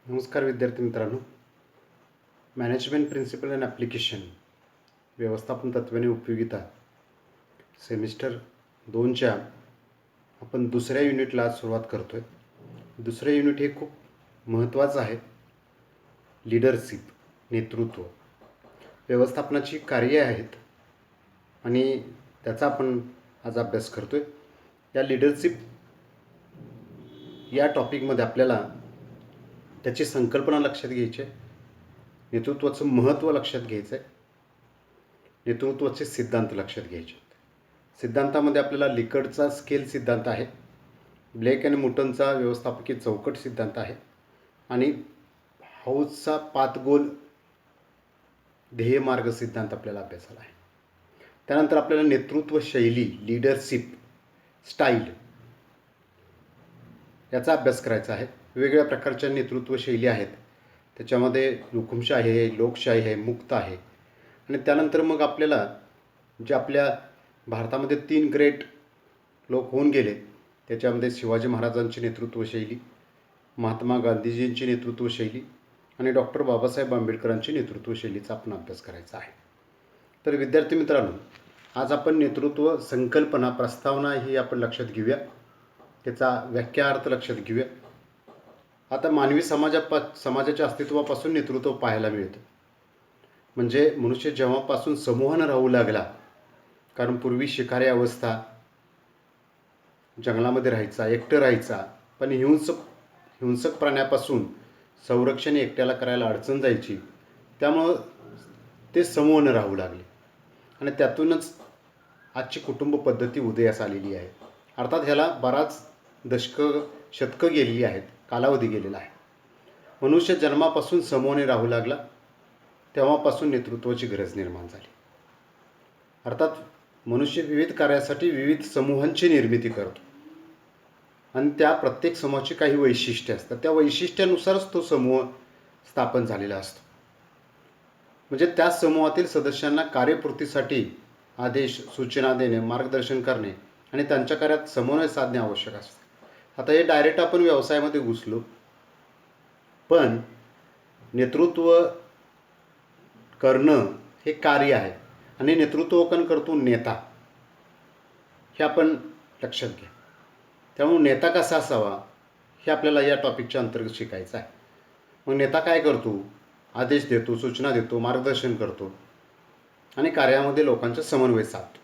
नमस्कार विद्यार्थी मित्रांनो. मॅनेजमेंट प्रिन्सिपल अँड ॲप्लिकेशन व्यवस्थापन तत्त्वाने उपयोगिता सेमिस्टर 2च्या आपण दुसऱ्या युनिटला आज सुरुवात करतो आहे. दुसरं युनिट हे खूप महत्त्वाचं आहे. लीडरशिप, नेतृत्व. व्यवस्थापनाची कार्ये आहेत आणि त्याचा आपण आज अभ्यास करतो आहे. या लीडरशिप या टॉपिकमध्ये आपल्याला त्याची संकल्पना लक्षात घ्यायची आहे, नेतृत्वाचं महत्त्व लक्षात घ्यायचं आहे, नेतृत्वाचे सिद्धांत लक्षात घ्यायचे आहेत. सिद्धांतामध्ये आपल्याला लिकर्टचा स्केल सिद्धांत आहे, ब्लेक अँड मुटनचा व्यवस्थापकीय चौकट सिद्धांत आहे आणि हाऊसचा पातगोल ध्येयमार्ग सिद्धांत आपल्याला अभ्यासाला आहे. त्यानंतर आपल्याला नेतृत्व शैली, लीडरशिप स्टाईल याचा अभ्यास करायचा आहे. वेगवेगळ्या प्रकारच्या नेतृत्व शैली आहेत. त्याच्यामध्ये हुकुमशाही आहे, लोकशाही आहे, मुक्त आहे. आणि त्यानंतर मग आपल्याला जे आपल्या भारतामध्ये 3 ग्रेट लोक होऊन गेले, त्याच्यामध्ये शिवाजी महाराजांची नेतृत्व शैली, महात्मा गांधीजींची नेतृत्व शैली आणि डॉक्टर बाबासाहेब आंबेडकरांची नेतृत्व शैलीचा आपण अभ्यास करायचा आहे. तर विद्यार्थी मित्रांनो, आज आपण नेतृत्व संकल्पना, प्रस्तावना ही आपण लक्षात घेऊया. त्याचा व्याख्यार्थ लक्षात घेऊया. आता मानवी समाजाच्या अस्तित्वापासून नेतृत्व पाहायला मिळतं. म्हणजे मनुष्य जेव्हापासून समूहानं राहू लागला, कारण पूर्वी शिकारी अवस्था, जंगलामध्ये राहायचा, एकटं राहायचा, पण हिंसक प्राण्यापासून संरक्षण एकट्याला करायला अडचण जायची. त्यामुळं ते समूहानं राहू लागले आणि त्यातूनच आजची कुटुंब पद्धती उदयास आलेली आहे. अर्थात ह्याला बराच शतकं गेलेली आहेत, कालावधी गेलेला आहे. मनुष्य जन्मापासून समूहाने राहू लागला, तेव्हापासून नेतृत्वाची गरज निर्माण झाली. अर्थात मनुष्य विविध कार्यासाठी विविध समूहांची निर्मिती करतो आणि त्या प्रत्येक समूहाची काही वैशिष्ट्ये असतात. त्या वैशिष्ट्यानुसारच तो समूह स्थापन झालेला असतो. म्हणजे त्या समूहातील सदस्यांना कार्यपूर्तीसाठी आदेश, सूचना देणे, मार्गदर्शन करणे आणि त्यांच्या कार्यात समन्वय साधणे आवश्यक असते. आता हे डायरेक्ट आपण व्यवसायामध्ये घुसलो, पण नेतृत्व करणं हे कार्य आहे आणि नेतृत्व कोण करतो? नेता. हे आपण लक्षात घ्या. त्यामुळे नेता कसा असावा हे आपल्याला या टॉपिकच्या अंतर्गत शिकायचं आहे. मग नेता काय करतो? आदेश देतो, सूचना देतो, मार्गदर्शन करतो आणि कार्यामध्ये लोकांचा समन्वय साधतो.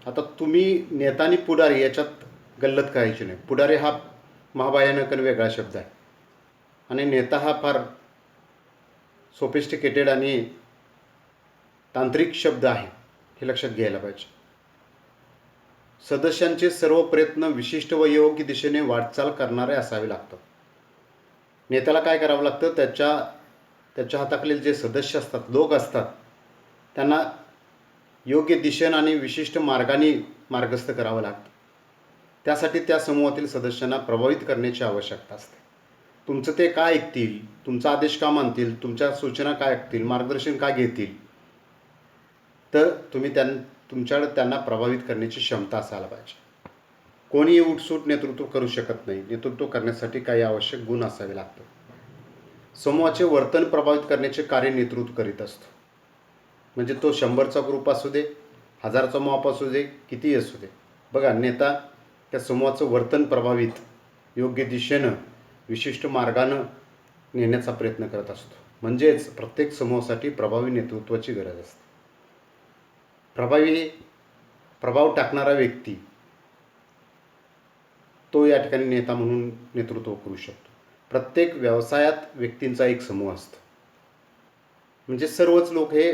आता तुम्ही नेता आणि पुढारी याच्यात गल्लत करायची नाही. पुढारी हा महाभयानक वेगळा शब्द आहे आणि नेता हा फार सोफिस्टिकेटेड आणि तांत्रिक शब्द आहे, हे लक्षात घ्यायला पाहिजे. सदस्यांचे सर्व प्रयत्न विशिष्ट व योग्य दिशेने वाटचाल करणारे असावे लागतात. नेत्याला काय करावं लागतं? त्याच्या हाताखालील जे सदस्य असतात, लोक असतात, त्यांना योग्य दिशेने आणि विशिष्ट मार्गाने मार्गस्थ करावं लागतं. त्यासाठी त्या समूहातील सदस्यांना प्रभावित करण्याची आवश्यकता असते. तुमचं ते काय ऐकतील, तुमचा आदेश का मानतील, तुमच्या सूचना काय ऐकतील, मार्गदर्शन काय घेतील, तर तुम्ही तुमच्याकडे त्यांना प्रभावित करण्याची क्षमता असायला पाहिजे. कोणीही उठसूट नेतृत्व करू शकत नाही. नेतृत्व करण्यासाठी काही आवश्यक गुण असावे लागतात. समूहाचे वर्तन प्रभावित करण्याचे कार्य नेतृत्व करीत असतो. म्हणजे तो 100चा ग्रुप असू दे, 1000चा मॉप असू दे, कितीही असू दे. बघा, नेता त्या समूहाचं वर्तन प्रभावित, योग्य दिशेनं, विशिष्ट मार्गानं नेण्याचा प्रयत्न करत असतो. म्हणजेच प्रत्येक समूहासाठी प्रभावी नेतृत्वाची गरज असते. प्रभाव टाकणारा व्यक्ती तो या ठिकाणी नेता म्हणून नेतृत्व करू शकतो. प्रत्येक व्यवसायात व्यक्तींचा एक समूह असतो. म्हणजे सर्वच लोक हे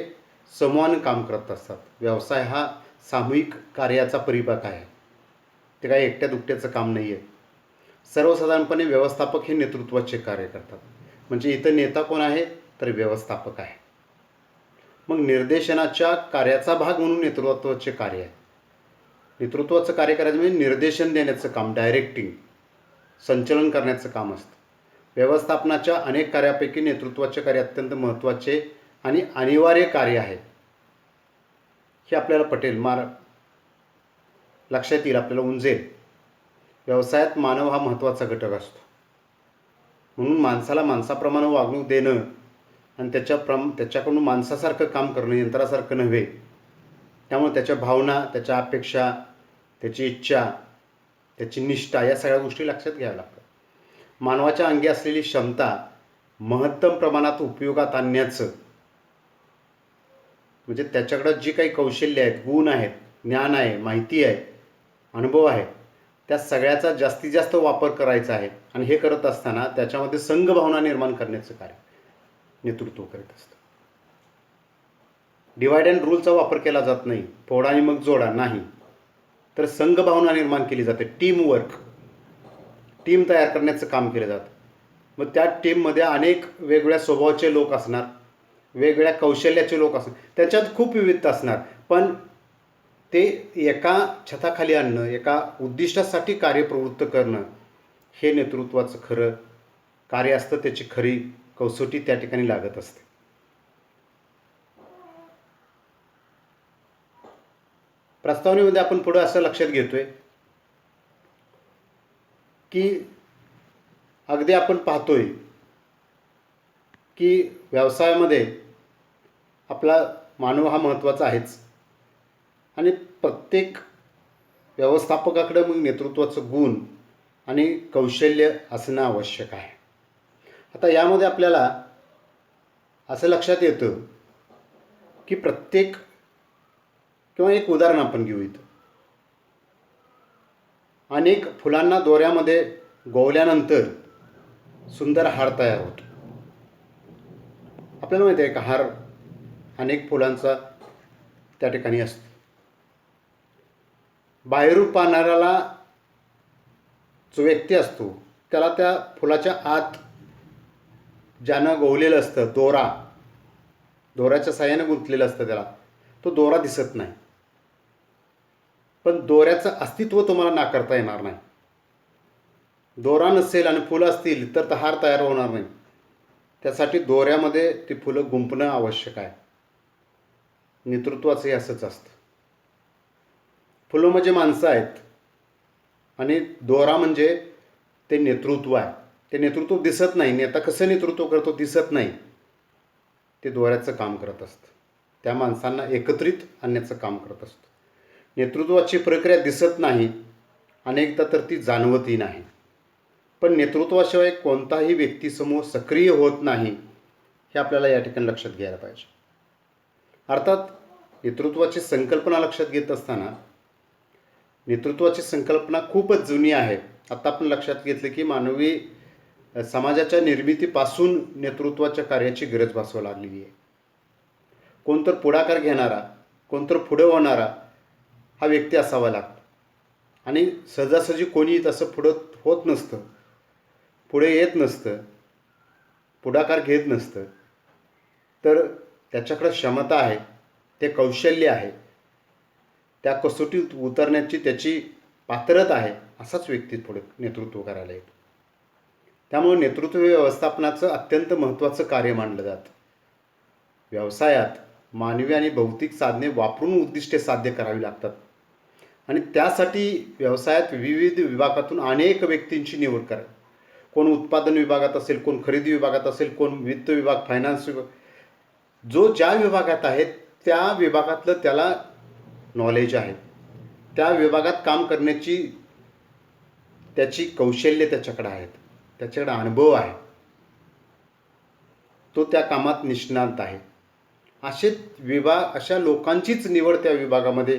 समूहानं काम करत असतात. व्यवसाय हा सामूहिक कार्याचा परिपाक आहे. ते काही एकट्या दुकट्याचं काम नाही आहे. सर्वसाधारणपणे व्यवस्थापक हे नेतृत्वाचे कार्य करतात. म्हणजे इथं नेता कोण आहे? तर व्यवस्थापक आहे. मग निर्देशनाच्या कार्याचा भाग म्हणून नेतृत्वाचे कार्य आहे. नेतृत्वाचं कार्य करायचं म्हणजे निर्देशन देण्याचं काम, डायरेक्टिंग, संचलन करण्याचं काम असतं. व्यवस्थापनाच्या अनेक कार्यापैकी नेतृत्वाचे कार्य अत्यंत महत्त्वाचे आणि अनिवार्य कार्य आहे. हे आपल्याला पटेल, लक्षात येईल, आपल्याला उमजेल. व्यवसायात मानव हा महत्त्वाचा घटक असतो. म्हणून माणसाला माणसाप्रमाणे वागणूक देणं आणि त्याच्याकडून माणसासारखं काम करणं, यंत्रासारखं नव्हे. त्यामुळे त्याच्या भावना, त्याच्या अपेक्षा, त्याची इच्छा, त्याची निष्ठा या सगळ्या गोष्टी लक्षात घ्याव्या लागतात. मानवाच्या अंगी असलेली क्षमता महत्तम प्रमाणात उपयोगात आणण्याचं, म्हणजे त्याच्याकडं जी काही कौशल्य आहेत, गुण आहेत, ज्ञान आहे, माहिती आहे, अनुभव आहे, त्या सगळ्याचा जास्तीत जास्त वापर करायचा आहे. आणि हे करत असताना त्याच्यामध्ये संघभावना निर्माण करण्याचं कार्य नेतृत्व करीत असतं. डिवाइड अँड रूलचा वापर केला जात नाही, फोडा आणि मग जोडा नाही, तर संघभावना निर्माण केली जाते. टीमवर्क, टीम तयार करण्याचं काम केलं जातं. मग त्या टीममध्ये अनेक वेगवेगळ्या स्वभावाचे लोक असणार, वेगवेगळ्या कौशल्याचे लोक असणार, त्याच्यात खूप विविधता असणार, पण ते एका छताखाली आणणं, एका उद्दिष्टासाठी कार्यप्रवृत्त करणं, हे नेतृत्वाचं खरं कार्य असतं. त्याची खरी कसोटी त्या ठिकाणी लागत असते. प्रस्तावनेमध्ये आपण पुढं असं लक्षात घेतोय की अगदी आपण पाहतोय की व्यवसायामध्ये आपला मानव हा महत्त्वाचा आहेच, आणि प्रत्येक व्यवस्थापकाकडे मग नेतृत्वाचं गुण आणि कौशल्य असणं आवश्यक आहे. आता यामध्ये आपल्याला असं लक्षात येतं की प्रत्येक, किंवा एक उदाहरण आपण घेऊ इथं, अनेक फुलांना दोऱ्यामध्ये गोवल्यानंतर सुंदर हार तयार होतो. आपल्याला माहिती आहे का, हार अनेक फुलांचा त्या ठिकाणी असतो. बाहेरून पाहणाऱ्याला जो व्यक्ती असतो त्याला त्या फुलाच्या आत ज्यानं गोवलेलं असतं, दोऱ्याच्या साह्यानं गुंतलेलं असतं, त्याला तो दोरा दिसत नाही. पण दोऱ्याचं अस्तित्व तुम्हाला नाकारता येणार नाही. दोरा नसेल आणि फुलं असतील तर हार तयार होणार नाही. त्यासाठी दोऱ्यामध्ये ती फुलं गुंफणं आवश्यक आहे. नेतृत्वाचंही असंच असतं. फुलं म्हणजे माणसं आहेत आणि दोरा म्हणजे ते नेतृत्व आहे. ते नेतृत्व दिसत नाही. नेता कसं नेतृत्व करतो दिसत नाही, ते दोऱ्याचं काम करत असतं. त्या माणसांना एकत्रित आणण्याचं काम करत असतं. नेतृत्वाची प्रक्रिया दिसत नाही, अनेकदा तर ती जाणवतही नाही. पण नेतृत्वाशिवाय कोणताही व्यक्तिसमूह सक्रिय होत नाही, हे आपल्याला या ठिकाणी लक्षात घ्यायला पाहिजे. अर्थात नेतृत्वाची संकल्पना लक्षात घेत असताना, नेतृत्वाची संकल्पना खूपच जुनी आहे. आता आपण लक्षात घेतलं की मानवी समाजाच्या निर्मितीपासून नेतृत्वाच्या कार्याची गरज भासू लागलेली आहे. कोणतर पुढाकार घेणारा, कोणतर पुढं होणारा हा व्यक्ती असावा लागतो. आणि सहजासहजी कोणी तसं पुढं होत नसतं, पुढे येत नसतं, पुढाकार घेत नसतं. तर त्याच्याकडे क्षमता आहे, ते कौशल्य आहे, त्या कसोटीत उतरण्याची त्याची पात्रता आहे, असाच व्यक्ती पुढे नेतृत्व करायला येतो. त्यामुळे नेतृत्व व्यवस्थापनाचं अत्यंत महत्त्वाचं कार्य मानलं जातं. व्यवसायात मानवी आणि भौतिक साधने वापरून उद्दिष्टे साध्य करावी लागतात, आणि त्यासाठी व्यवसायात विविध विभागातून अनेक व्यक्तींची निवड करा. कोण उत्पादन विभागात असेल, कोण खरेदी विभागात असेल, कोण वित्त विभाग, फायनान्स विभाग, जो ज्या विभागात आहे त्या विभागातलं त्याला नॉलेज आहे, त्या विभागात काम करण्याची त्याची कौशल्य त्याच्याकडे आहेत, त्याच्याकडे अनुभव आहे, तो त्या कामात निष्णात आहे. अशा लोकांचीच निवड त्या विभागामध्ये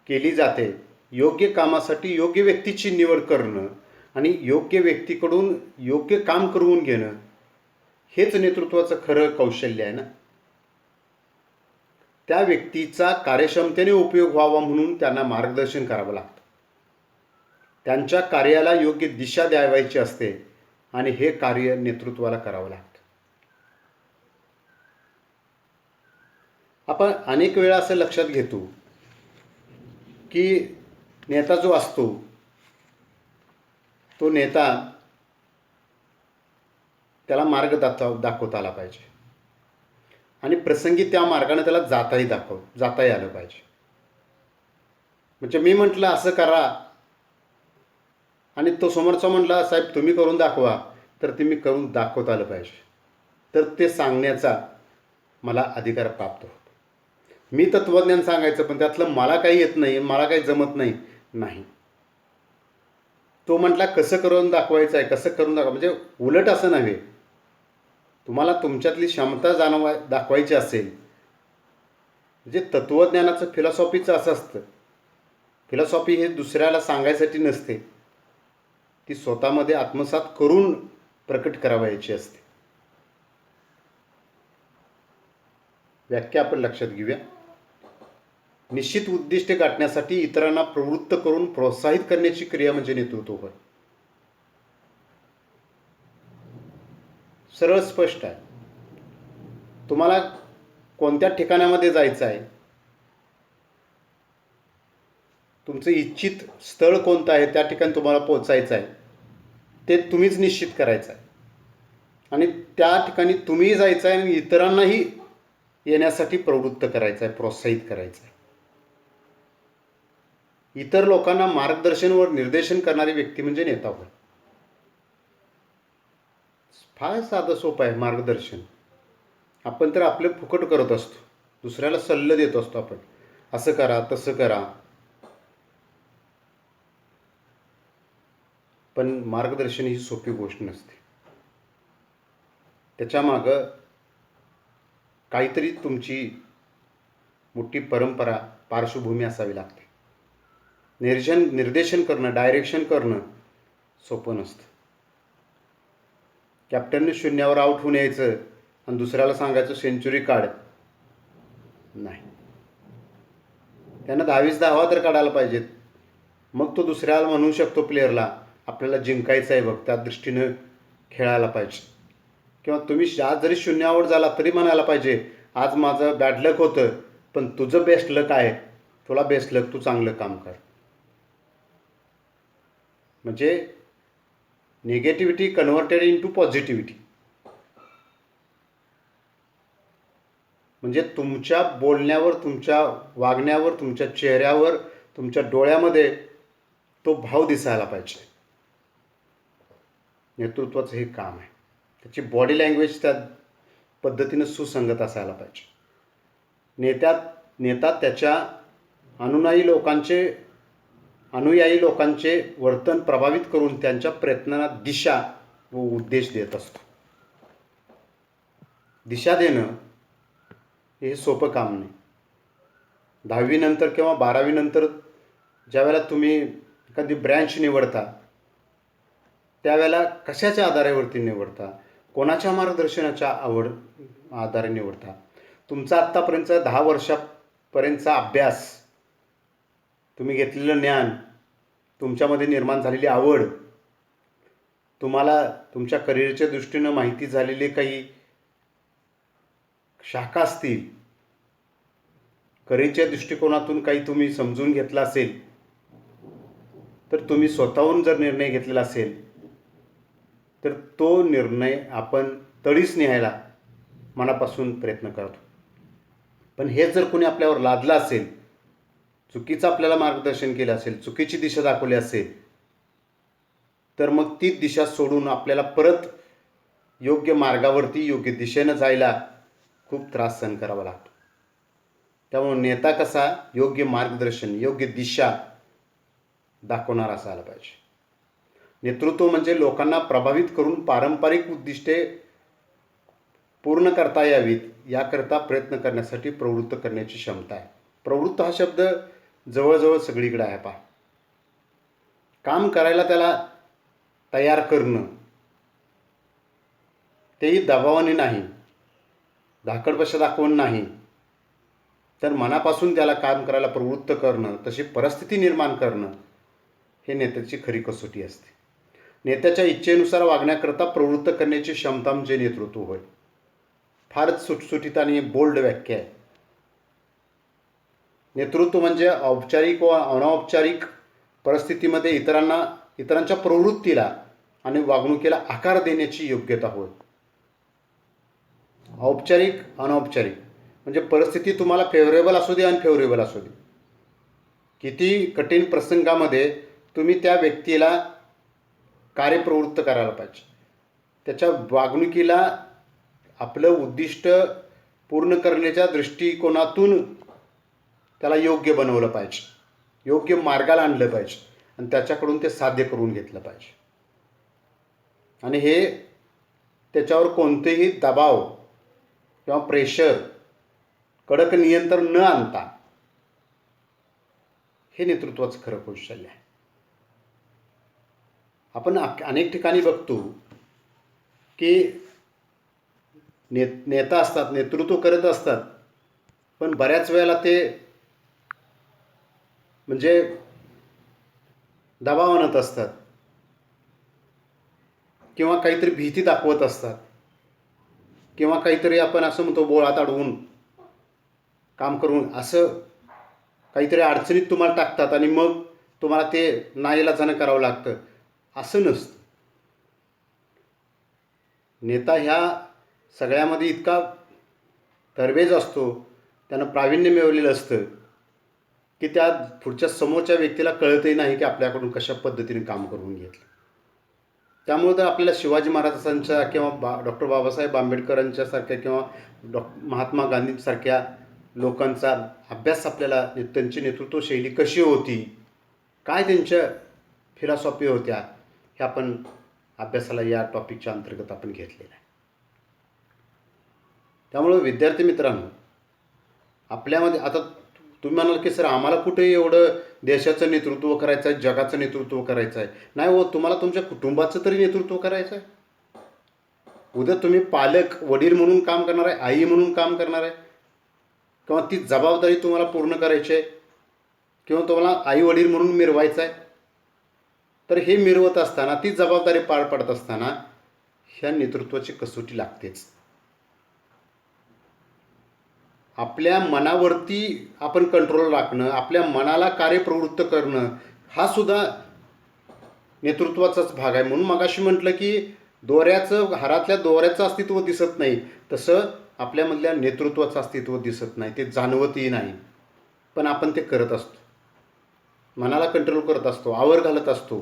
केली जाते. योग्य कामासाठी योग्य व्यक्तीची निवड करणं आणि योग्य व्यक्तीकडून योग्य काम करून घेणं, हेच नेतृत्वाचं खरं कौशल्य आहे ना. त्या व्यक्तीचा कार्यक्षमतेने उपयोग व्हावा म्हणून त्यांना मार्गदर्शन करावं लागतं. त्यांच्या कार्याला योग्य दिशा द्यावायची असते, आणि हे कार्य नेतृत्वाला करावं लागतं. आपण अनेक वेळा असं लक्षात घेतो की नेता जो असतो तो नेता, त्याला मार्ग दाखवता आला पाहिजे, आणि प्रसंगी त्या मार्गाने त्याला जाताही आलं पाहिजे. म्हणजे मी म्हटलं असं करा आणि तो समोरचा म्हटला साहेब तुम्ही करून दाखवा, तर ते मी करून दाखवता आलं पाहिजे, तर ते सांगण्याचा मला अधिकार प्राप्त होतो. मी तत्त्वज्ञान सांगायचं पण त्यातलं मला काही येत नाही, मला काही जमत नाही. तो म्हटला कसं करून दाखवायचं आहे, कसं करून म्हणजे उलट असं नव्हे. तुम्हाला तुमच्यातली क्षमता दाखवायची असेल, म्हणजे तत्त्वज्ञानाचं फिलॉसॉफीचं असं असतं. फिलॉसॉफी हे दुसऱ्याला सांगायसाठी नसते, ती स्वतःमध्ये आत्मसात करून प्रकट करावयाची असते. व्याख्या आपण लक्षात घेऊया. निश्चित उद्दिष्टे गाठण्यासाठी इतरांना प्रवृत्त करून प्रोत्साहित करण्याची क्रिया म्हणजे नेतृत्व होय. सरळ स्पष्ट आहे. तुम्हाला कोणत्या ठिकाणामध्ये जायचं आहे, तुमचं इच्छित स्थळ कोणतं आहे, त्या ठिकाणी तुम्हाला पोचायचं आहे, ते तुम्हीच निश्चित करायचं आहे. आणि त्या ठिकाणी तुम्ही जायचं आहे आणि इतरांनाही येण्यासाठी प्रवृत्त करायचं आहे, प्रोत्साहित करायचं आहे. इतर लोकांना मार्गदर्शन व निर्देशन करणारी व्यक्ती म्हणजे नेता होय. फार साधं सोपं आहे मार्गदर्शन. आपण तर आपले फुकट करत असतो, दुसऱ्याला सल्ले देत असतो आपण, असं करा तसं करा. पण मार्गदर्शन ही सोपी गोष्ट नसते. त्याच्यामागं काहीतरी तुमची मोठी परंपरा, पार्श्वभूमी असावी लागते. निर्देशन करणं, डायरेक्शन करणं सोपं नसतं. कॅप्टनने शून्यावर आऊट होऊन यायचं आणि दुसऱ्याला सांगायचं सेंचुरी काढ, नाही. त्यानं 10-20 धावा तर काढायला पाहिजेत. मग तो दुसऱ्याला म्हणू शकतो प्लेअरला, आपल्याला जिंकायचं आहे बघ, त्या दृष्टीनं खेळायला पाहिजे. किंवा तुम्ही आज जरी 0 आऊट झाला तरी म्हणायला पाहिजे, आज माझं बॅड लक होतं, पण तुझं बेस्ट लक आहे, तुला बेस्ट लक, तू चांगलं काम कर. म्हणजे निगेटिव्हिटी कन्व्हर्टेड इंटू पॉझिटिव्हिटी. म्हणजे तुमच्या बोलण्यावर, तुमच्या वागण्यावर, तुमच्या चेहऱ्यावर, तुमच्या डोळ्यामध्ये तो भाव दिसायला पाहिजे. नेतृत्वाचं हे काम आहे. त्याची बॉडी लँग्वेज त्या पद्धतीनं सुसंगत असायला पाहिजे. नेता त्याच्या अनुयायी लोकांचे वर्तन प्रभावित करून त्यांच्या प्रयत्नांना दिशा व उद्देश देत असतो. दिशा देणं हे सोपं काम नाही. 10वी नंतर किंवा 12वी नंतर ज्यावेळेला तुम्ही एखादी ब्रँच निवडता, त्यावेळेला कशाच्या आधारावरती निवडता, कोणाच्या मार्गदर्शनाच्या आधारे निवडता. तुमचा आत्तापर्यंतचा 10 वर्षापर्यंतचा अभ्यास, तुम्ही घेतलेलं ज्ञान, तुमच्यामध्ये निर्माण झालेली आवड, तुम्हाला तुमच्या करिअरच्या दृष्टीनं माहिती झालेले काही शाखा असतील, करिअरच्या दृष्टिकोनातून काही तुम्ही समजून घेतलं असेल, तर तुम्ही स्वतःहून जर निर्णय घेतलेला असेल, तर तो निर्णय आपण तडीस न्यायला मनापासून प्रयत्न करतो. पण हे जर कोणी आपल्यावर लादलं असेल, चुकीचं आपल्याला मार्गदर्शन केलं असेल, चुकीची दिशा दाखवली असेल, तर मग ती दिशा सोडून आपल्याला परत योग्य मार्गावरती, योग्य दिशेनं जायला खूप त्रास सहन करावा लागतो. त्यामुळे नेता कसा योग्य मार्गदर्शन, योग्य दिशा दाखवणारा असायला पाहिजे. नेतृत्व म्हणजे लोकांना प्रभावित करून पारंपरिक उद्दिष्टे पूर्ण करता यावीत याकरता प्रयत्न करण्यासाठी प्रवृत्त करण्याची क्षमता आहे. प्रवृत्त हा शब्द जवळजवळ सगळीकडे आहे. पहा, काम करायला त्याला तयार करणं, तेही दबावाने नाही, धाकडपशा दाखवून नाही, तर मनापासून त्याला काम करायला प्रवृत्त करणं, तशी परिस्थिती निर्माण करणं, हे नेत्याची खरी कसोटी असते. नेत्याच्या इच्छेनुसार वागण्याकरता प्रवृत्त करण्याची क्षमता म्हणजे नेतृत्व होय. फारच सुटसुटीत आणि बोल्ड व्याख्या आहे. नेतृत्व म्हणजे औपचारिक व अनौपचारिक परिस्थितीमध्ये इतरांच्या प्रवृत्तीला आणि वागणुकीला आकार देण्याची योग्यता होय. औपचारिक, अनौपचारिक म्हणजे परिस्थिती तुम्हाला फेवरेबल असू दे, अनफेवरेबल असू दे, किती कठीण प्रसंगामध्ये तुम्ही त्या व्यक्तीला कार्यप्रवृत्त करायला पाहिजे. त्याच्या वागणुकीला आपलं उद्दिष्ट पूर्ण करण्याच्या दृष्टिकोनातून त्याला योग्य बनवलं पाहिजे, योग्य मार्गाला आणलं पाहिजे आणि त्याच्याकडून ते साध्य करून घेतलं पाहिजे. आणि हे त्याच्यावर कोणतेही दबाव किंवा प्रेशर, कडक नियंत्रण न आणता हे नेतृत्वाचं खरं कौशल्य आहे. आपण अनेक ठिकाणी बघतो की नेता असतात, नेतृत्व करत असतात, पण बऱ्याच वेळेला ते म्हणजे दबाव आणत असतात किंवा काहीतरी भीती दाखवत असतात किंवा काहीतरी आपण असं म्हणतो बोळात अडवून काम करून असं काहीतरी अडचणीत तुम्हाला टाकतात आणि मग तुम्हाला ते नाईलाजानं करावं लागतं. असं नसतं. नेता ह्या सगळ्यामध्ये इतका तरबेज असतो, त्यानं प्रावीण्य मिळवलेलं असतं की त्या पुढच्या समोरच्या व्यक्तीला कळतही नाही की आपल्याकडून कशा पद्धतीने काम करून घेतलं. त्यामुळे तर आपल्याला शिवाजी महाराजांच्या किंवा डॉक्टर बाबासाहेब आंबेडकरांच्या सारख्या किंवा महात्मा गांधींसारख्या लोकांचा अभ्यास आपल्याला, त्यांची नेतृत्व शैली कशी होती, काय त्यांच्या फिलॉसॉफी होत्या, हे आपण अभ्यासाला या टॉपिकच्या अंतर्गत आपण घेतलेलं आहे. त्यामुळं विद्यार्थी मित्रांनो, आपल्यामध्ये आता तुम्ही म्हणाल की सर आम्हाला कुठे एवढं देशाचं नेतृत्व करायचं आहे, जगाचं नेतृत्व करायचं आहे. नाही हो, तुम्हाला तुमच्या कुटुंबाचं तरी नेतृत्व करायचं आहे. उद्या तुम्ही पालक, वडील म्हणून काम करणार आहे, आई म्हणून काम करणार आहे किंवा ती जबाबदारी तुम्हाला पूर्ण करायची आहे किंवा तुम्हाला आई वडील म्हणून मिरवायचं आहे. तर हे मिरवत असताना, ती जबाबदारी पार पडत असताना ह्या नेतृत्वाची कसोटी लागतेच. आपल्या मनावरती आपण कंट्रोल राखणं, आपल्या मनाला कार्यप्रवृत्त करणं, हा सुद्धा नेतृत्वाचाच भाग आहे. म्हणून मगाशी म्हटलं की हारातल्या दोऱ्याचं अस्तित्व दिसत नाही, तसं आपल्यामधल्या नेतृत्वाचं अस्तित्व दिसत नाही, ते जाणवतही नाही, पण आपण ते करत असतो. मनाला कंट्रोल करत असतो, आवर घालत असतो,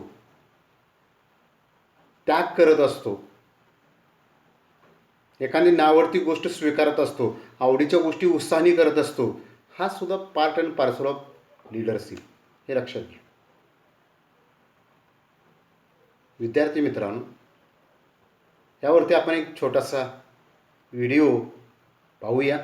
त्याग करत असतो, एखादी नावडती गोष्ट स्वीकारत असतो, आवडीच्या गोष्टी उत्साहाने करत असतो. हा सुद्धा part and parcel of leadership, हे लक्षात घ्या. विद्यार्थी मित्रांनो, यावरती आपण एक छोटासा व्हिडिओ पाहूया.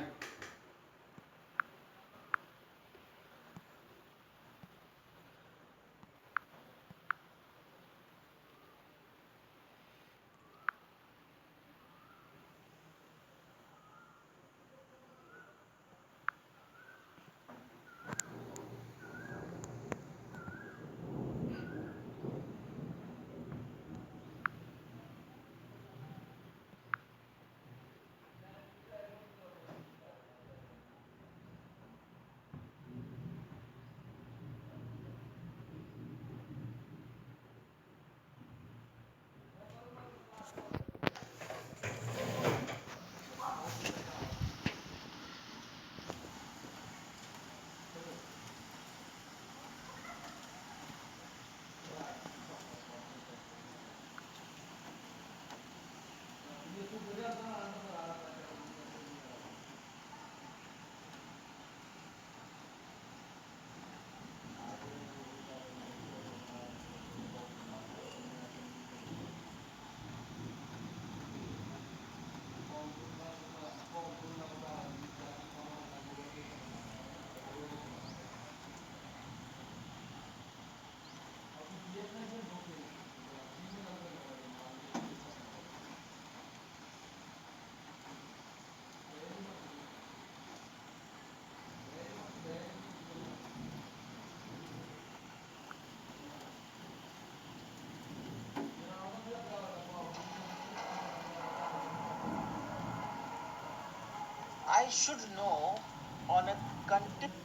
I should know on a continuous.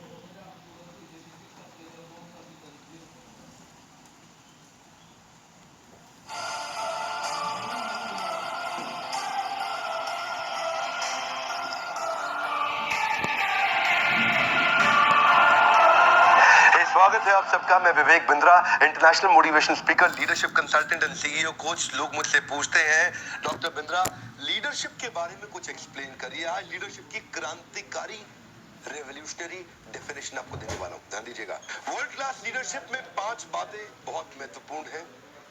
इस स्वागत है आप सबका। मैं Vivek Bindra, international motivation speaker, leadership consultant and CEO coach. लोग मुझसे पूछते हैं, डॉक्टर बिंद्रा लीडरशिप के बारे में कुछ एक्सप्लेन करिए। आज लीडरशिप की क्रांतिकारी रेवोल्यूशनरी डेफिनेशन आपको देने वाला हूं, ध्यान दीजिएगा। वर्ल्ड क्लास लीडरशिप में 5 बातें बहुत महत्वपूर्ण हैं।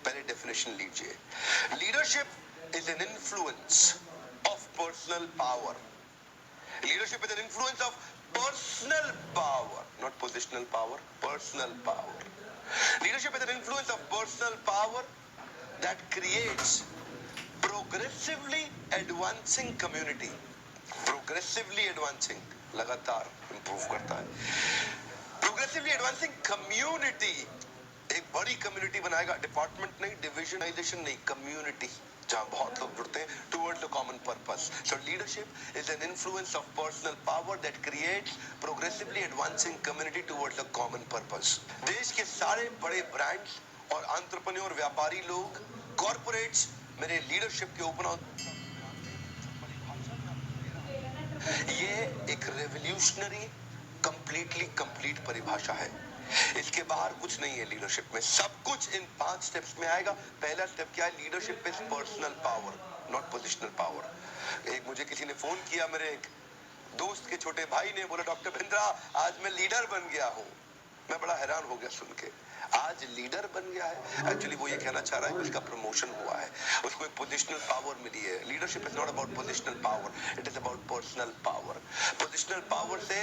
पहले डेफिनेशन लीजिए। Leadership is an influence of personal power. Leadership is an influence of personal power, not positional power, personal power. Leadership is an influence of personal power that creates progressively advancing community. Progressively advancing, लगातार improve करता है। Progressively advancing community, एक बड़ी community बनाएगा, department नहीं, डिविजनलाइजेशन नहीं, community जहां बहुत लोग जुड़ते हैं towards the common purpose. So leadership is an influence of personal power that creates progressively advancing community towards the common purpose. देश के सारे बड़े ब्रांड्स और एंटरप्रेन्योर व्यापारी लोग, कॉर्पोरेट्स मेरे लीडरशिप के ऊपर, ये एक रेवोल्यूशनरी कंप्लीटली कंप्लीट परिभाषा है। इसके बाहर कुछ नहीं है लीडरशिप में, सब कुछ इन 5 स्टेप्स में आएगा। पहला स्टेप क्या है? Leadership is personal power, not positional power. एक मुझे किसी ने फोन किया, मेरे एक दोस्त के छोटे भाई ने, बोला डॉक्टर बिंद्रा आज मैं लीडर बन गया हूँ। मैं बड़ा हैरान हो गया सुन के, आज लीडर बन गया है। एक्चुअली वो ये कहना चाह रहा है कि उसका प्रमोशन हुआ है, उसको एक पोजिशनल पावर मिली है। Leadership is not about positional power, it is about personal power. Positional power से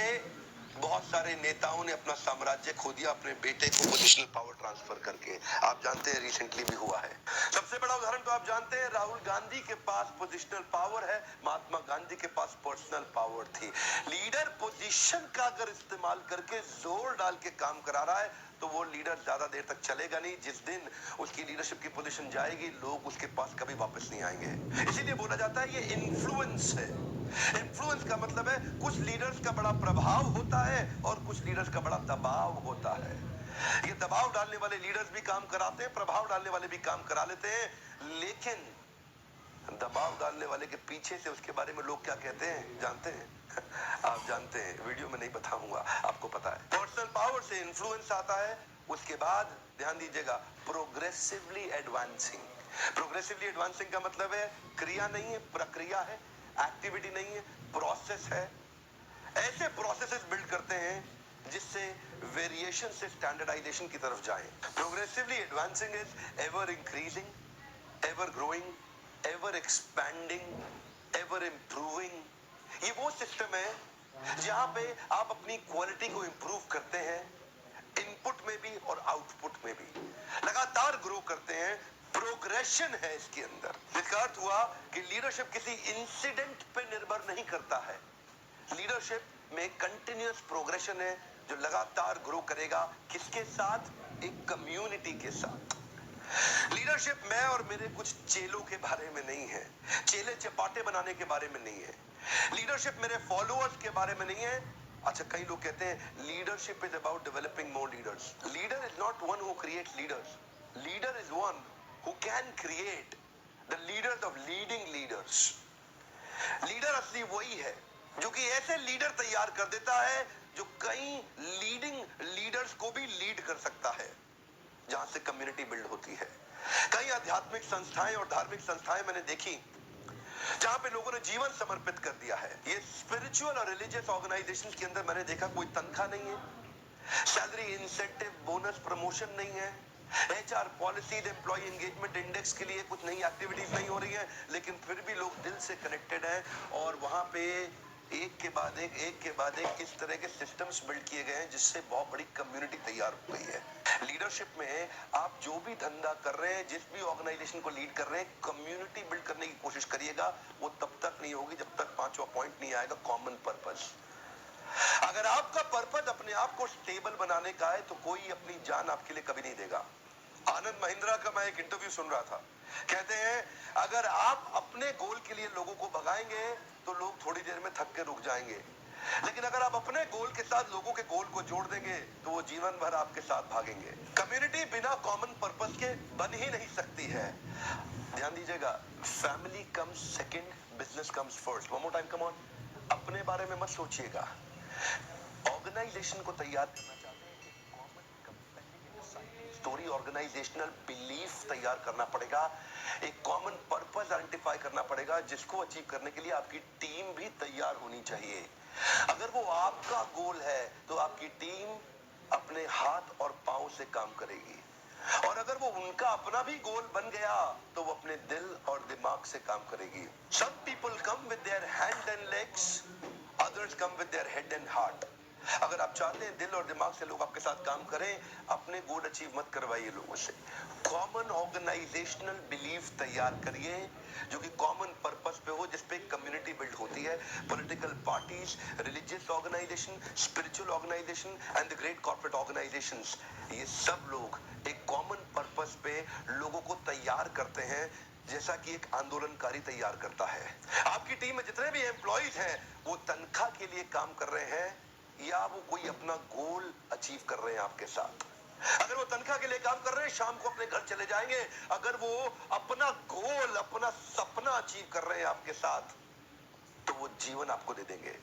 बहुत सारे नेताओं ने अपना साम्राज्य खो दिया अपने बेटे को पोजिशनल पावर ट्रांसफर करके। आप जानते हैं रिसेंटली भी हुआ है। सबसे बड़ा उदाहरण तो आप जानते हैं, राहुल गांधी के पास पोजिशनल पावर है, महात्मा गांधी के पास पर्सनल पावर थी। लीडर पोजीशन का अगर इस्तेमाल करके जोर डाल के काम करा रहा है तो वो लीडर ज्यादा देर तक चलेगा नहीं। जिस दिन उसकी लीडरशिप की पोजीशन जाएगी, लोग उसके पास कभी वापस नहीं आएंगे। इसीलिए बोला जाता है ये इन्फ्लुएंस है। इन्फ्लुएंस का मतलब है कुछ लीडर्स का बड़ा प्रभाव होता है और कुछ लीडर्स का बड़ा दबाव होता है। ये दबाव डालने वाले लीडर्स भी काम कराते हैं, प्रभाव डालने वाले भी काम करा लेते हैं, लेकिन दबाव डालने वाले के पीछे से उसके बारे में लोग क्या कहते हैं जानते हैं? आप जानते हैं, वीडियो में नहीं बताऊंगा, आपको पता है। पर्सनल पावर से इन्फ्लुएंस आता है, उसके बाद ध्यान दीजिएगा प्रोग्रेसिवली एडवांसिंग। प्रोग्रेसिवली एडवांसिंग का मतलब है क्रिया नहीं है, प्रक्रिया है, एक्टिविटी नहीं है, प्रोसेस है। ऐसे प्रोसेसेस बिल्ड करते हैं जिससे वेरिएशन से स्टैंडर्डाइजेशन की तरफ जाएं। Progressively advancing is ever increasing, ever growing, ever expanding, ever improving. ये वो सिस्टम है जहां पे आप अपनी क्वालिटी को इंप्रूव करते हैं, इनपुट में भी और आउटपुट में भी लगातार ग्रो करते हैं। प्रोग्रेशन है इसके अंदर। इसका अर्थ हुआ कि लीडरशिप किसी इंसिडेंट पे निर्भर नहीं करता है। लीडरशिप में कंटिन्यूअस प्रोग्रेशन है जो लगातार ग्रो करेगा। किसके साथ? एक कम्युनिटी के साथ। लीडरशिप मैं और मेरे कुछ चेलों के बारे में नहीं है, चेले चपाटे बनाने के बारे में नहीं है। लीडरशिप मेरे फॉलोअर्स के बारे में नहीं है। अच्छा, कई लोग कहते हैं leadership is about developing more leaders. Leader is not one who creates leaders, leader is one who can create the leaders of leading leaders. Leader असली वही है जो कि ऐसे लीडर तैयार कर देता है जो कई लीडिंग लीडर्स को भी लीड कर सकता है, जहां से कम्युनिटी बिल्ड होती है। कई आध्यात्मिक संस्थाएं और धार्मिक संस्थाएं मैंने देखी जहां पे लोगों ने जीवन समर्पित कर दिया है। ये स्पिरिचुअल और रिलीजियस ऑर्गेनाइजेशंस के अंदर मैंने देखा कोई तनख्वाह नहीं है, सैलरी, इंसेंटिव, बोनस, प्रमोशन नहीं है, HR policies, employee engagement index के लिए कुछ नई एक्टिविटीज नहीं हो रही है, लेकिन फिर भी लोग दिल से कनेक्टेड हैं और वहां पे एक के बाद एक इस तरह के सिस्टम्स बिल्ड किए गए हैं जिससे बहुत बड़ी कम्युनिटी तैयार हो गई है। लीडरशिप में आप जो भी धंधा कर रहे हैं, जिस भी ऑर्गेनाइजेशन को लीड कर रहे हैं, कम्युनिटी बिल्ड करने की कोशिश करिएगा। वो तब तक नहीं होगी जब तक 5वां पॉइंट नहीं आएगा, कॉमन पर्पस। अगर आपका पर्पस अपने आप को स्टेबल बनाने का है तो कोई अपनी जान आपके लिए कभी नहीं देगा। आनंद महिंद्रा का मैं एक इंटरव्यू सुन रहा था, कहते हैं अगर आप अपने गोल के लिए लोगों को भगाएंगे तो लोग थोड़ी देर में थक के रुक जाएंगे, लेकिन अगर आप अपने गोल के साथ लोगों के गोल को जोड़ देंगे तो वो जीवन भर आपके साथ भागेंगे। कम्युनिटी बिना कॉमन पर्पस के बन ही नहीं सकती है। ध्यान दीजिएगा, family comes second, business comes first. One more time, come on. अपने बारे में मत सोचिएगा, ऑर्गेनाइजेशन को तैयार करना चाहते हैं, एक कॉमन स्टोरी, ऑर्गेनाइजेशनल बिलीफ तैयार करना पड़ेगा, एक कॉमन पर्पस आइडेंटिफाई करना पड़ेगा, जिसको अचीव करने के लिए आपकी टीम भी तैयार होनी चाहिए। अगर वो आपका गोल है तो आपकी टीम अपने हाथ और पांव से काम करेगी, और अगर वो उनका अपना भी गोल बन गया तो वो अपने दिल और दिमाग से काम करेगी। Some people come with their hand and legs, others come with their head and heart. अगर आप चाहते हैं दिल और दिमाग से लोग आपके साथ काम करें, अपने गोल अचीव मत करवाइए लोगों से। कॉमन ऑर्गेनाइजेशनल बिलीफ तैयार करिए जो कि कॉमन पर्पस पे हो, जिसपे कम्युनिटी बिल्ड होती है। Political parties, religious organisation, spiritual organisation and the great corporate organisations, ये सब लोग एक कॉमन पर्पस पे लोगों को तैयार करते हैं, जैसा कि एक आंदोलनकारी तैयार करता है। आपकी टीम में जितने भी एम्प्लॉइज हैं वो तनख्वाह के लिए काम कर रहे हैं या वो कोई अपना गोल अचीव कर रहे हैं आपके साथ। अगर वो तनख्वाह के लिए काम कर रहे हैं, शाम को अपने घर चले जाएंगे। अगर वो अपना गोल, अपना सपना अचीव कर रहे हैं आपके साथ, तो वो जीवन आपको दे देंगे।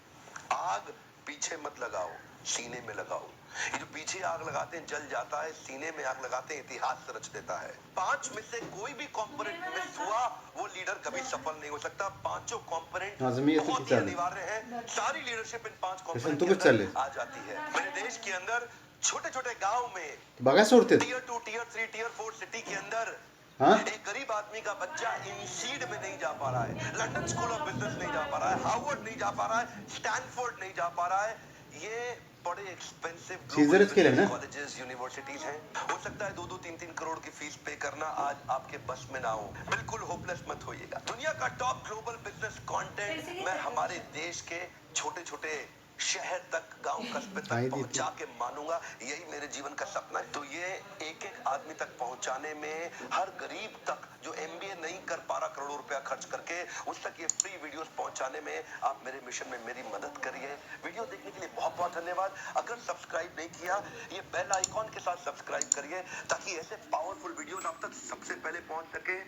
आग पीछे मत लगाओ, सीने में लगाओ। ये जो पीछे आग लगाते हैं जल जाता है, सीने में आग लगाते हैं इतिहास रच देता है। 5 में से कोई भी कंपोनेंट मिस हुआ, वो लीडर कभी सफल नहीं हो सकता। पांचों कंपोनेंट आजमी येतो बहुत की ही चालेल. अनिवार्य है। सारी लीडरशिप इन 5 तसं कंपोनेंट तू के कुछ चालेल. अंदर आ जाती है। मेरे देश के अंदर छोटे छोटे गांव में, बघा सोडते. टियर 2, टियर 3, टियर 4 सिटी के अंदर हाँ एक गरीब आदमी का बच्चा इंसीड में नहीं जा पा रहा है, लंदन स्कूल ऑफ बिजनेस नहीं जा पा रहा है, हार्वर्ड नहीं जा पा रहा है, स्टैनफोर्ड नहीं जा पा रहा है। ये बड़े एक्सपेंसिव सीजरच केलं ना. कॉलेजेस, यूनिवर्सिटीज हैं। हो सकता है 2-2, 3-3 करोड़ की फीस पे करना आज आपके बस में ना हो। बिल्कुल होपलेस मत होइएगा। दुनिया का टॉप ग्लोबल बिजनेस कंटेंट मैं हमारे देश के छोटे छोटे शहर तक, गांव कस्बे तक आई दी पहुंचा के मानूंगा। यही मेरे जीवन का सपना है। तो ये एक एक आदमी तक पहुंचाने में, हर गरीब तक जो एमबीए नहीं कर पा रहा करोड़ों रुपया खर्च करके, उस तक ये फ्री वीडियोस पहुंचाने में आप मेरे मिशन में मेरी मदद करिए। वीडियो देखने के लिए बहुत बहुत धन्यवाद। अगर सब्सक्राइब नहीं किया, ये बेल आइकॉन के साथ सब्सक्राइब करिए ताकि ऐसे पावरफुल वीडियोस आप तक सबसे पहले पहुंच सके।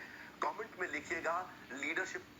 कमेंट में लिखिएगा leadership.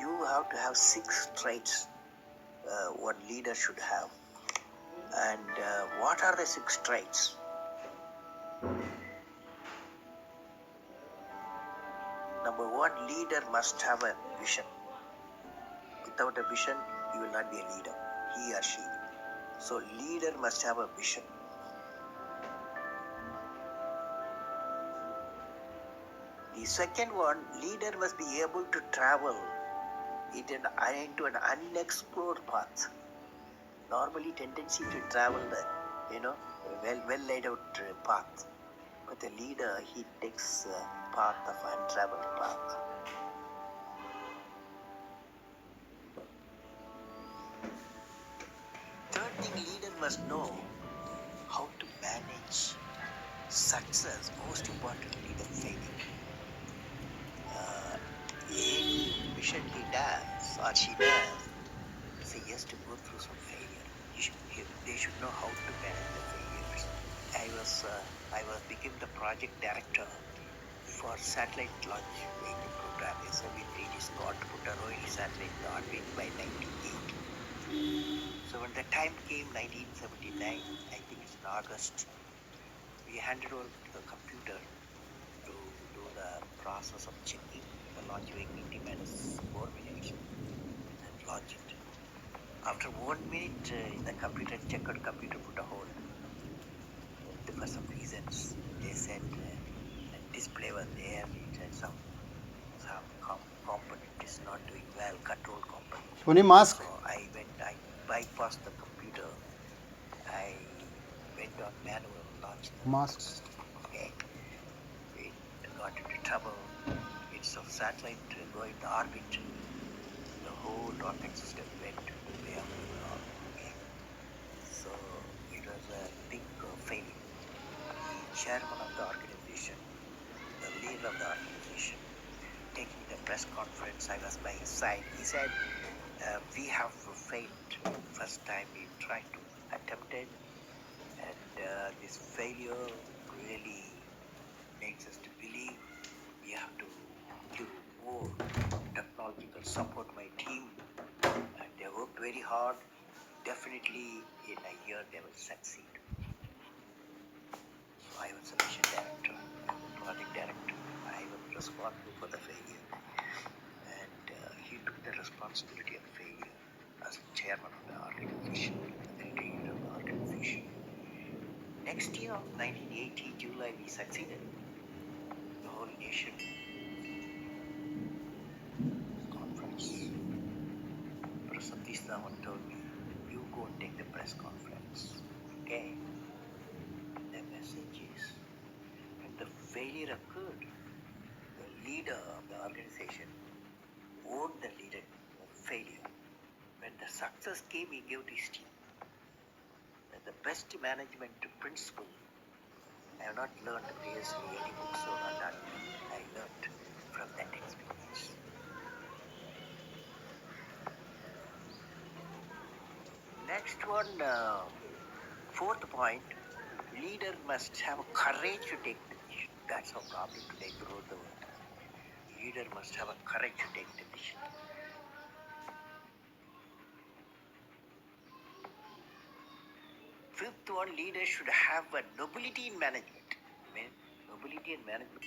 You have to have 6 traits what leader should have. And what are the 6 traits? Number 1, leader must have a vision. Without a vision, you will not be a leader, he or she. So leader must have a vision. The second one, leader must be able to travel into an unexplored path. Normally tendency to travel the, well laid out path. But the leader, he takes path of untraveled path. Third thing, leader must know how to manage success, most importantly the failure. Any mission he does or she does, he has to go through some failure. They should know how to manage the failures. I was became the project director for satellite launch vehicle program SLV-3D Scott to put a Rohini satellite in orbit by 1980. So when the time came, 1979, I think it's in August, we handed over to the computer to do the process of checking the launch vehicle T-minus 4 minutes and launch it. After 1 minute, the computer checked, computer put a hold. For some reasons, they said the display was there. It had some component is not doing well, control component. Tony, mask. So I bypassed the computer. I went on manual, launched the Mask. system. Okay, it got into trouble. It's a satellite going to orbit. The whole rocket system went way up and all. Okay, so it was a big failure. The chairman of the organization, the leader of the organization, taking the press conference, I was by his side. He said, we have failed. First time we tried to attempt it, and this failure really makes us to believe we have to give more technological support. My team, and they worked very hard. Definitely in a year they will succeed. So I was a mission director, I was a project director. I was responsible for the failure, and he took the responsibility of failure as chairman of the organization, the leader of the organization. Next year, 1980 July, we succeeded. The whole nation conference. Professor Satish Dhawan told me, "You go and take the press conference." Okay. The message is, when the failure occurred, the leader of the organization owned the leader of failure. When the success came, he gave to his team. And the best management principle, I have not learned previously any books or not. I learned from that experience. Next one, fourth point, leader must have courage to take decision. That's our problem today throughout the world. Leader must have a courage to take decision. Fifth one, leader should have a nobility in management. Nobility in management.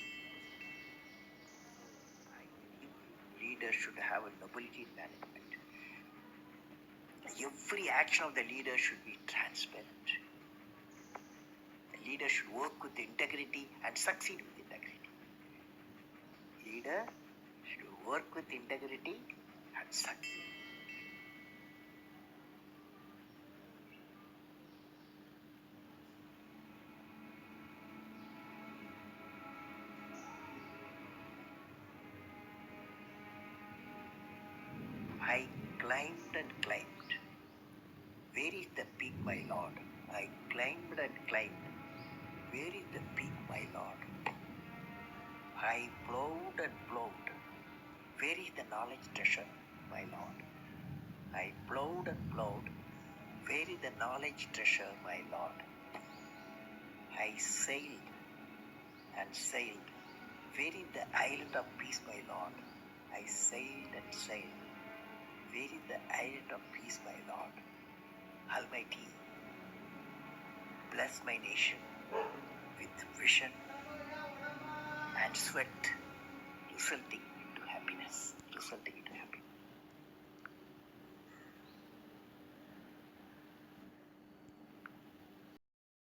Leader should have a nobility in management. Every action of the leader should be transparent. The leader should work with integrity and succeed with integrity. Leader should work with integrity and succeed. I climbed and climbed. Where is the peak, my lord? I climbed and climbed. Where is the peak, my lord? I plowed and plowed. Where is the knowledge treasure, my lord? I plowed and plowed. Where is the knowledge treasure, my lord? I sailed and sailed. Where is the island of peace, my lord? I sailed and sailed. Where is the island of peace, my lord? Almighty, bless my nation with vision and sweat, resulting into happiness, resulting